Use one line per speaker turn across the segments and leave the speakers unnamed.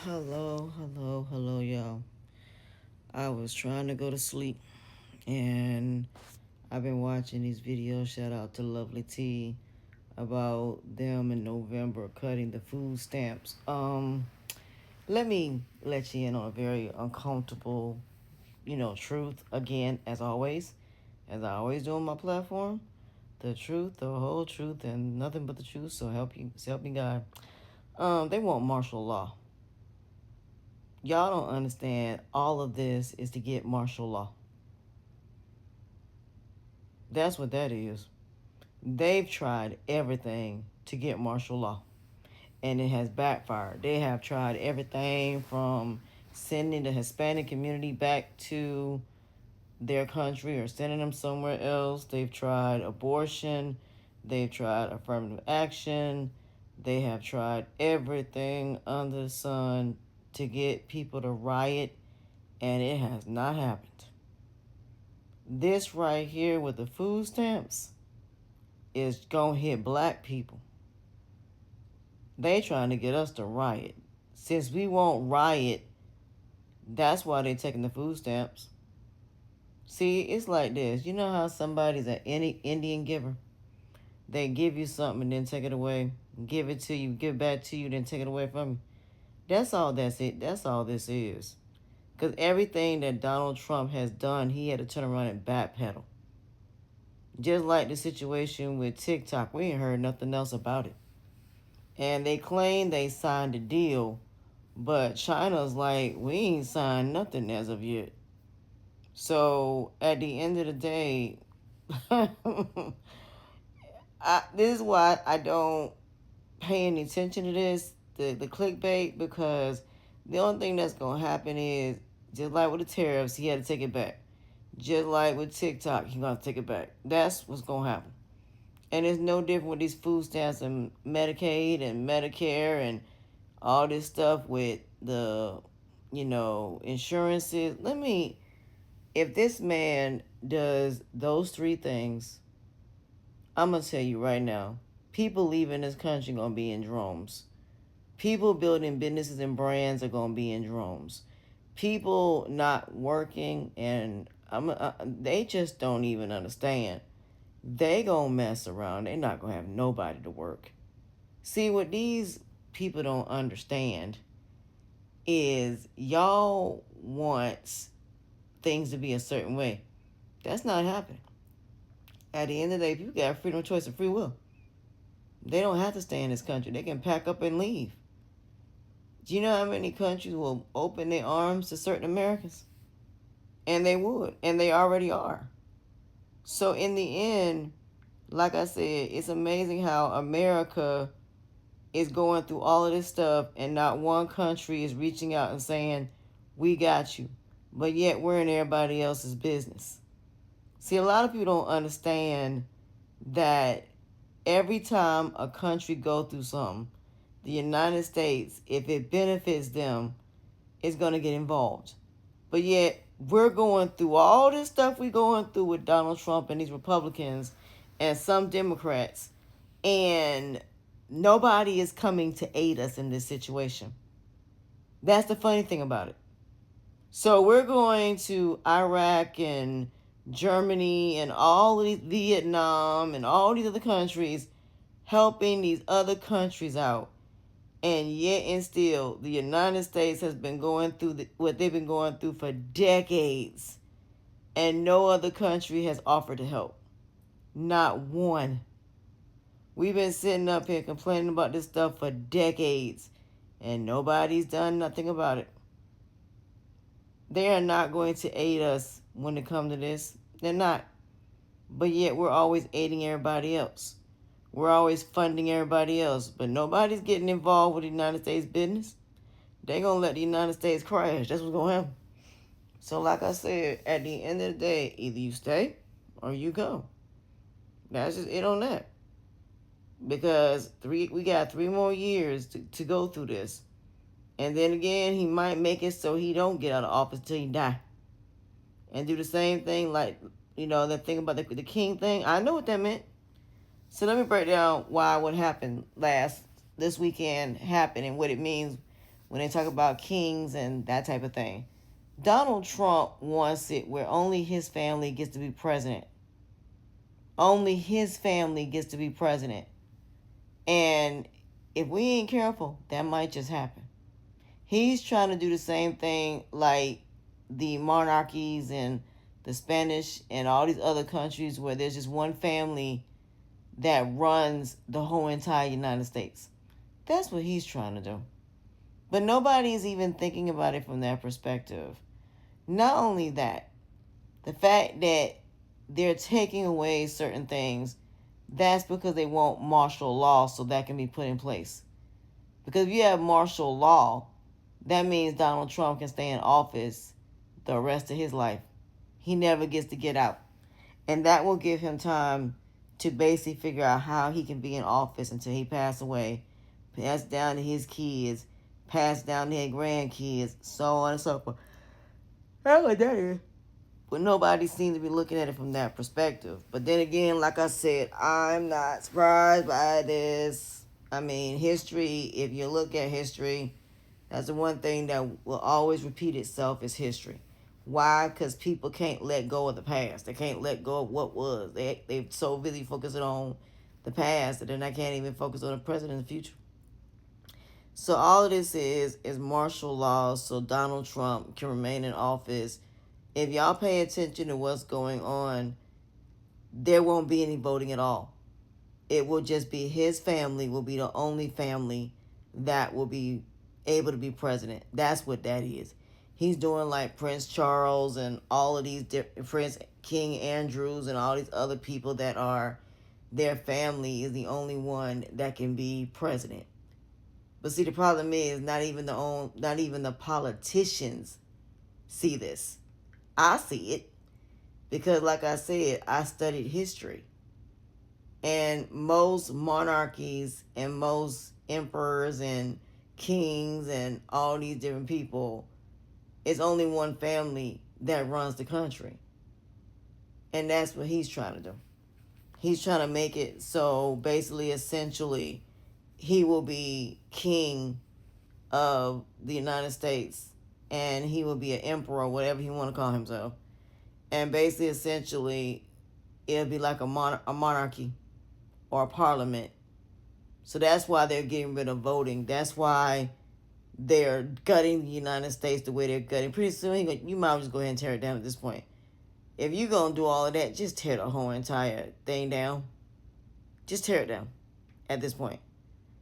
Hello, y'all. I was trying to go to sleep and I've been watching these videos. Shout out to Lovely T about them in November cutting the food stamps. Let me let you in on a very uncomfortable, truth again, as I always do on my platform. The truth, the whole truth, and nothing but the truth. So help me God. They want martial law. Y'all don't understand. All of this is to get martial law. That's what that is. They've tried everything to get martial law, and it has backfired. They have tried everything from sending the Hispanic community back to their country or sending them somewhere else. They've tried abortion. They've tried affirmative action. They have tried everything under the sun to get people to riot, and it has not happened. This right here with the food stamps is gonna hit black people. They trying to get us to riot. Since we won't riot, that's why they taking the food stamps. See, it's like this. You know how somebody's an Indian giver? They give you something and then take it away. Give it to you, give it back to you, then take it away from you. That's all that's it. That's all this is. Because everything that Donald Trump has done, he had to turn around and backpedal. Just like the situation with TikTok. We ain't heard nothing else about it. And they claim they signed a deal, but China's like, we ain't signed nothing as of yet. So at the end of the day, this is why I don't pay any attention to this, the clickbait, because the only thing that's going to happen is, just like with the tariffs, he had to take it back. Just like with TikTok, he's going to take it back. That's what's going to happen. And it's no different with these food stamps and Medicaid and Medicare and all this stuff with the, insurances. If this man does those three things, I'm going to tell you right now, people leaving this country going to be in droves. People building businesses and brands are going to be in droves. People not working, and they just don't even understand. They gonna mess around. They not gonna have nobody to work. See, what these people don't understand is y'all want things to be a certain way. That's not happening. At the end of the day, people got freedom of choice and free will. They don't have to stay in this country. They can pack up and leave. Do you know how many countries will open their arms to certain Americans? And they would. And they already are. So in the end, like I said, it's amazing how America is going through all of this stuff and not one country is reaching out and saying, we got you. But yet we're in everybody else's business. See, a lot of people don't understand that every time a country go through something, the United States, if it benefits them, is going to get involved. But yet we're going through all this stuff we're going through with Donald Trump and these Republicans and some Democrats, and nobody is coming to aid us in this situation. That's the funny thing about it. So we're going to Iraq and Germany and all of these, Vietnam and all these other countries, helping these other countries out. And yet and still, the United States has been going through what they've been going through for decades. And no other country has offered to help. Not one. We've been sitting up here complaining about this stuff for decades. And nobody's done nothing about it. They are not going to aid us when it comes to this. They're not. But yet we're always aiding everybody else. We're always funding everybody else, but nobody's getting involved with the United States business. They're going to let the United States crash. That's what's going to happen. So like I said, at the end of the day, either you stay or you go. That's just it on that. Because we got 3 more years to go through this. And then again, he might make it so he don't get out of office till he die. And do the same thing like, that thing about the king thing. I know what that meant. So let me break down why what happened this weekend happened and what it means when they talk about kings and that type of thing. Donald Trump wants it where only his family gets to be president. Only his family gets to be president. And if we ain't careful, that might just happen. He's trying to do the same thing like the monarchies and the Spanish and all these other countries where there's just one family that runs the whole entire United States. That's what he's trying to do. But nobody's even thinking about it from that perspective. Not only that, the fact that they're taking away certain things, that's because they want martial law so that can be put in place. Because if you have martial law, that means Donald Trump can stay in office the rest of his life. He never gets to get out. And that will give him time to basically figure out how he can be in office until he passes away, pass down to his kids, pass down to his grandkids, so on and so forth. That's what that is. But nobody seems to be looking at it from that perspective. But then again, like I said, I'm not surprised by this. I mean, history, if you look at history, that's the one thing that will always repeat itself is history. Why? Because people can't let go of the past. They can't let go of what was. They're so busy focusing on the past that then they can't even focus on the present and the future. So all of this is martial law so Donald Trump can remain in office. If y'all pay attention to what's going on, there won't be any voting at all. It will just be his family will be the only family that will be able to be president. That's what that is. He's doing like Prince Charles and all of these Prince King Andrews and all these other people that are their family is the only one that can be president. But see, the problem is not even the politicians see this. I see it because, like I said, I studied history. And most monarchies and most emperors and kings and all these different people, it's only one family that runs the country. And that's what he's trying to do. He's trying to make it so basically, essentially, he will be king of the United States and he will be an emperor, whatever he want to call himself. And basically, essentially, it'll be like a monarchy or a parliament. So that's why they're getting rid of voting. That's why they're gutting the United States the way they're gutting. Pretty soon, you might as well just go ahead and tear it down at this point. If you're going to do all of that, just tear the whole entire thing down. Just tear it down at this point.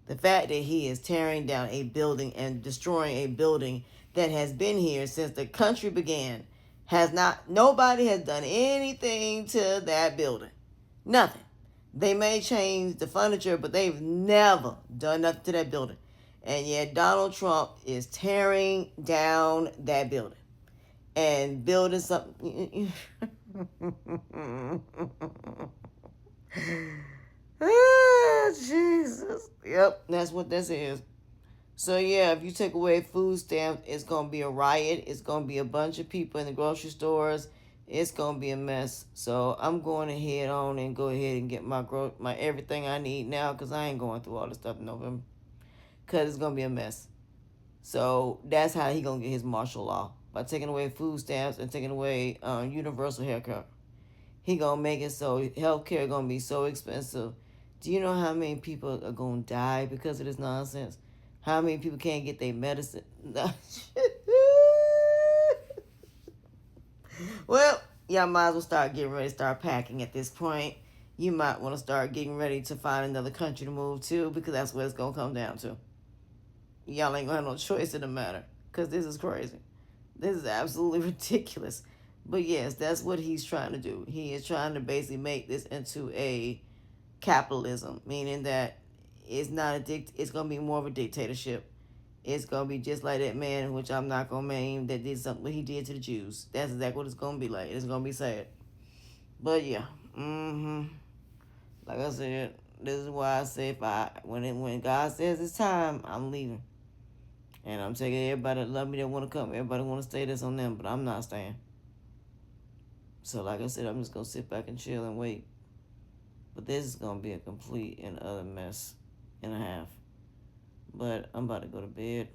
The fact that he is tearing down a building and destroying a building that has been here since the country began nobody has done anything to that building. Nothing. They may change the furniture, but they've never done nothing to that building. And yet Donald Trump is tearing down that building and building something. Ah, Jesus. Yep, that's what this is. So yeah, if you take away food stamps, it's going to be a riot. It's going to be a bunch of people in the grocery stores. It's going to be a mess. So I'm going to head on and go ahead and get my everything I need now because I ain't going through all this stuff in November because it's going to be a mess. So that's how he going to get his martial law, by taking away food stamps and taking away universal healthcare. He going to make it so healthcare going to be so expensive. Do you know how many people are going to die because of this nonsense? How many people can't get their medicine? Well, y'all might as well start getting ready to start packing at this point. You might want to start getting ready to find another country to move to because that's what it's going to come down to. Y'all ain't going to have no choice in the matter because this is crazy. This is absolutely ridiculous. But yes, that's what he's trying to do. He is trying to basically make this into a capitalism, meaning that it's it's going to be more of a dictatorship. It's going to be just like that man, which I'm not going to name, that did something what he did to the Jews. That's exactly what it's going to be like. It's going to be sad. But yeah. Like I said, this is why I say when God says it's time, I'm leaving. And I'm taking everybody that love me that want to come. Everybody want to stay, that's on them, but I'm not staying. So like I said, I'm just going to sit back and chill and wait. But this is going to be a complete and utter mess and a half. But I'm about to go to bed.